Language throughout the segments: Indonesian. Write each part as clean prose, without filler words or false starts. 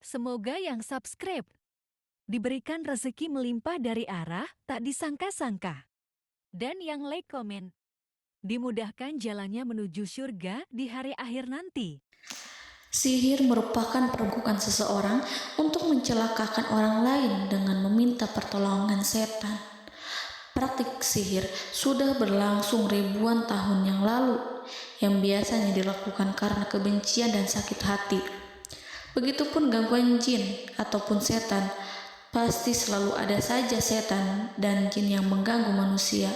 Semoga yang subscribe diberikan rezeki melimpah dari arah tak disangka-sangka. Dan yang like komen, dimudahkan jalannya menuju surga di hari akhir nanti. Sihir merupakan perbuatan seseorang untuk mencelakakan orang lain dengan meminta pertolongan setan. Praktik sihir sudah berlangsung ribuan tahun yang lalu, yang biasanya dilakukan karena kebencian dan sakit hati. Begitupun gangguan jin ataupun setan, pasti selalu ada saja setan dan jin yang mengganggu manusia.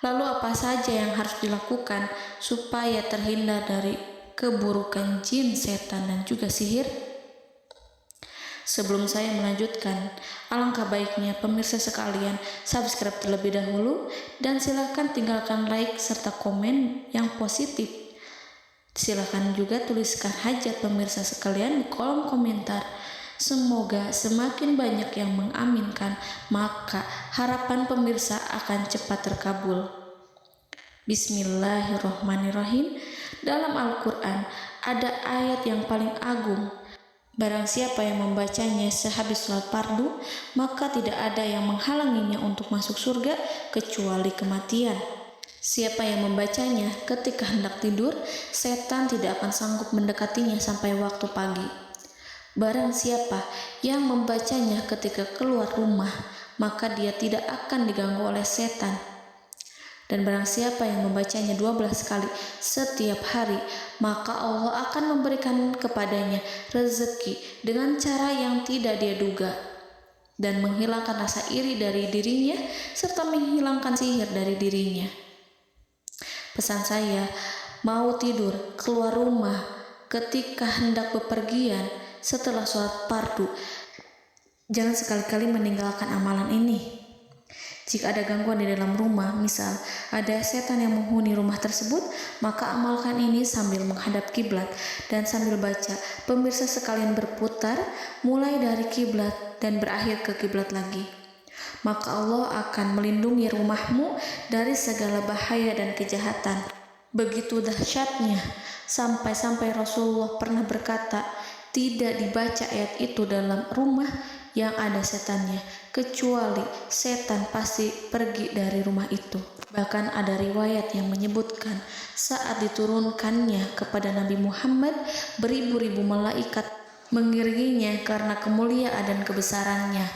Lalu apa saja yang harus dilakukan supaya terhindar dari keburukan jin, setan, dan juga sihir? Sebelum saya melanjutkan, alangkah baiknya pemirsa sekalian subscribe terlebih dahulu dan silakan tinggalkan like serta komen yang positif. Silakan juga tuliskan hajat pemirsa sekalian di kolom komentar. Semoga semakin banyak yang mengaminkan, maka harapan pemirsa akan cepat terkabul. Bismillahirrohmanirrohim. Dalam Al-Quran ada ayat yang paling agung. Barang siapa yang membacanya sehabis sholat fardu, maka tidak ada yang menghalanginya untuk masuk surga kecuali kematian. Siapa yang membacanya ketika hendak tidur, setan tidak akan sanggup mendekatinya sampai waktu pagi. Barang siapa yang membacanya ketika keluar rumah, maka dia tidak akan diganggu oleh setan. Dan barang siapa yang membacanya 12 kali setiap hari, maka Allah akan memberikan kepadanya rezeki dengan cara yang tidak dia duga, dan menghilangkan rasa iri dari dirinya, serta menghilangkan sihir dari dirinya. Pesan saya, mau tidur, keluar rumah, ketika hendak bepergian, setelah sholat fardu, jangan sekali-kali meninggalkan amalan ini. Jika ada gangguan di dalam rumah, misal ada setan yang menghuni rumah tersebut, maka amalkan ini sambil menghadap kiblat dan sambil baca. Pemirsa sekalian berputar mulai dari kiblat dan berakhir ke kiblat lagi. Maka Allah akan melindungi rumahmu dari segala bahaya dan kejahatan. Begitu dahsyatnya, sampai-sampai Rasulullah pernah berkata, tidak dibaca ayat itu dalam rumah yang ada setannya, kecuali setan pasti pergi dari rumah itu. Bahkan ada riwayat yang menyebutkan saat diturunkannya kepada Nabi Muhammad, beribu-ribu malaikat mengiringinya karena kemuliaan dan kebesarannya.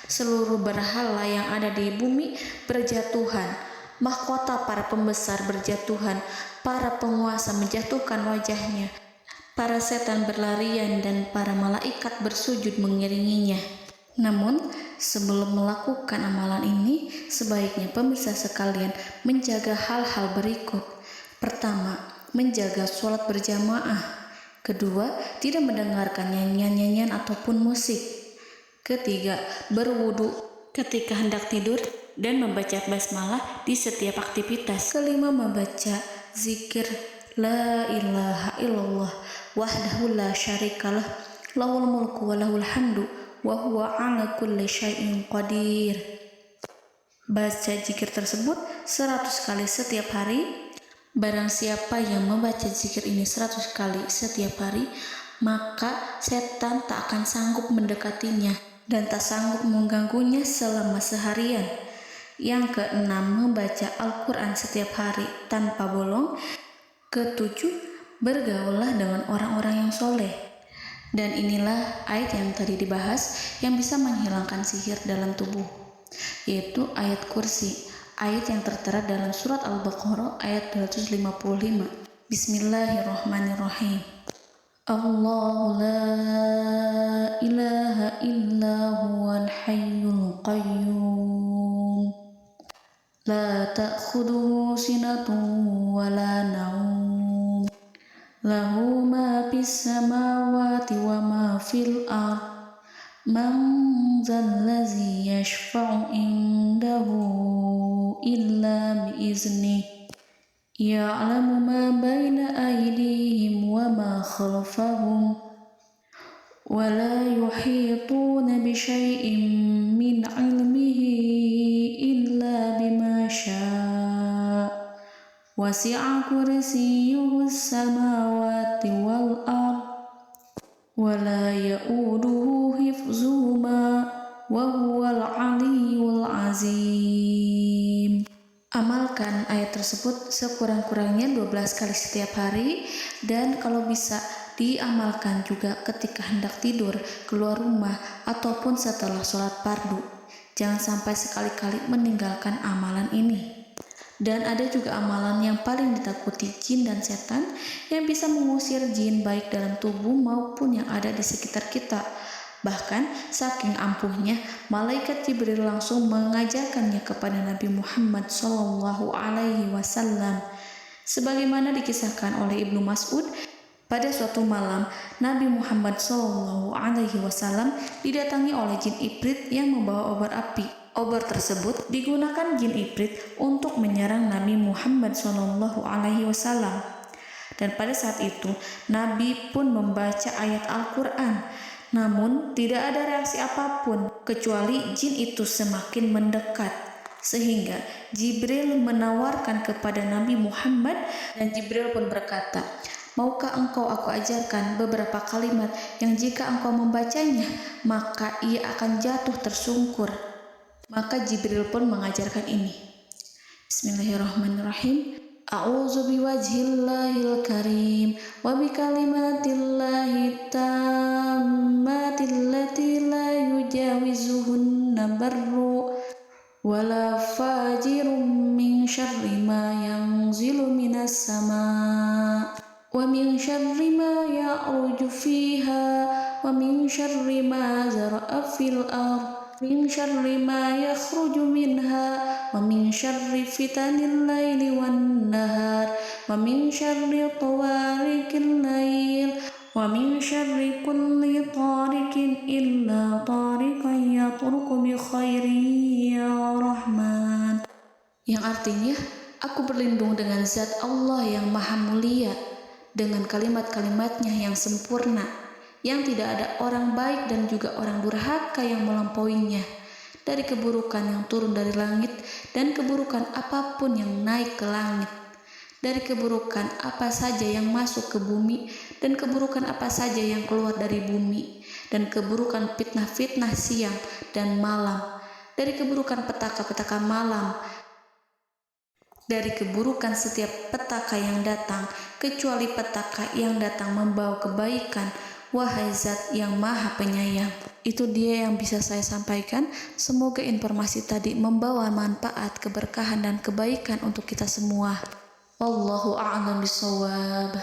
Seluruh berhala yang ada di bumi berjatuhan, mahkota para pembesar berjatuhan, para penguasa menjatuhkan wajahnya, para setan berlarian dan para malaikat bersujud mengiringinya. Namun, sebelum melakukan amalan ini, sebaiknya pemirsa sekalian menjaga hal-hal berikut. Pertama, menjaga sholat berjamaah. Kedua, tidak mendengarkan nyanyian-nyanyian ataupun musik. Ketiga, berwudu ketika hendak tidur dan membaca basmalah di setiap aktivitas. Kelima, membaca zikir la ilaha illallah wahdahu la syarikalah lahul mulku wa lahul hamdu wa huwa ala kulli syai'in qadir. Baca zikir tersebut 100 kali setiap hari. Barang siapa yang membaca zikir ini 100 kali setiap hari, maka setan tak akan sanggup mendekatinya dan tak sanggup mengganggunya selama seharian. Yang keenam, membaca Al-Quran setiap hari tanpa bolong. Ketujuh, bergaullah dengan orang-orang yang soleh. Dan inilah ayat yang tadi dibahas yang bisa menghilangkan sihir dalam tubuh, yaitu ayat kursi, ayat yang tertera dalam surat Al-Baqarah ayat 255. Bismillahirrahmanirrahim. Allahu la ilaha illa huwal hayyul qayyum la ta'khudhuhu sinatun wa la naum lahu ma fis samawati wa ma fil ard man zallazi yashfa'u indahu illa biiznih ya'lamu ma baina aydihim wa ma khalfahum wa la yuhituna bi syai'in min 'ilmihi illa bima syaa' wasi'a kursiyyuhu as-samawati wal ard wa ولا يؤوده حفظهما وهو العلي العظيم. Amalkan ayat tersebut sekurang-kurangnya 12 kali setiap hari, dan kalau bisa diamalkan juga ketika hendak tidur, keluar rumah, ataupun setelah sholat fardu. Jangan sampai sekali-kali meninggalkan amalan ini. Dan ada juga amalan yang paling ditakuti jin dan setan, yang bisa mengusir jin baik dalam tubuh maupun yang ada di sekitar kita. Bahkan saking ampuhnya, malaikat Jibril langsung mengajarkannya kepada Nabi Muhammad SAW. Sebagaimana dikisahkan oleh Ibnu Mas'ud, pada suatu malam Nabi Muhammad SAW didatangi oleh jin Ifrit yang membawa obor api. Obor tersebut digunakan jin Ifrit untuk menyerang Nabi Muhammad SAW. Dan pada saat itu Nabi pun membaca ayat Al-Quran. Namun tidak ada reaksi apapun kecuali jin itu semakin mendekat, sehingga Jibril menawarkan kepada Nabi Muhammad, dan Jibril pun berkata, "Maukah engkau aku ajarkan beberapa kalimat yang jika engkau membacanya maka ia akan jatuh tersungkur?" Maka Jibril pun mengajarkan ini. Bismillahirrahmanirrahim. A'udzu biwajhillahil karim wa bikalimatillahi tammati allati la yujawizuhunna barru wala fajirun min syarri ma yanzilu minas sama wa min syarri ma ya'ruju fiha wa min syarri ma zara'a fil ardh min syarri ma yakhruju minha wa min syarri fitanil laili wan nahar wa min syarri tawarikil lail wa min syarri kulli tarikin illa tarikan yatruku bi khairi ya Rahman. Yang artinya, aku berlindung dengan zat Allah yang maha mulia, dengan kalimat-kalimatnya yang sempurna, yang tidak ada orang baik dan juga orang durhaka yang melampauinya, dari keburukan yang turun dari langit dan keburukan apapun yang naik ke langit, dari keburukan apa saja yang masuk ke bumi dan keburukan apa saja yang keluar dari bumi, dan keburukan fitnah-fitnah siang dan malam, dari keburukan petaka-petaka malam, dari keburukan setiap petaka yang datang, kecuali petaka yang datang membawa kebaikan. Wahai Zat yang Maha Penyayang. Itu dia yang bisa saya sampaikan. Semoga informasi tadi membawa manfaat, keberkahan, dan kebaikan untuk kita semua. Wallahu a'lam bishawab.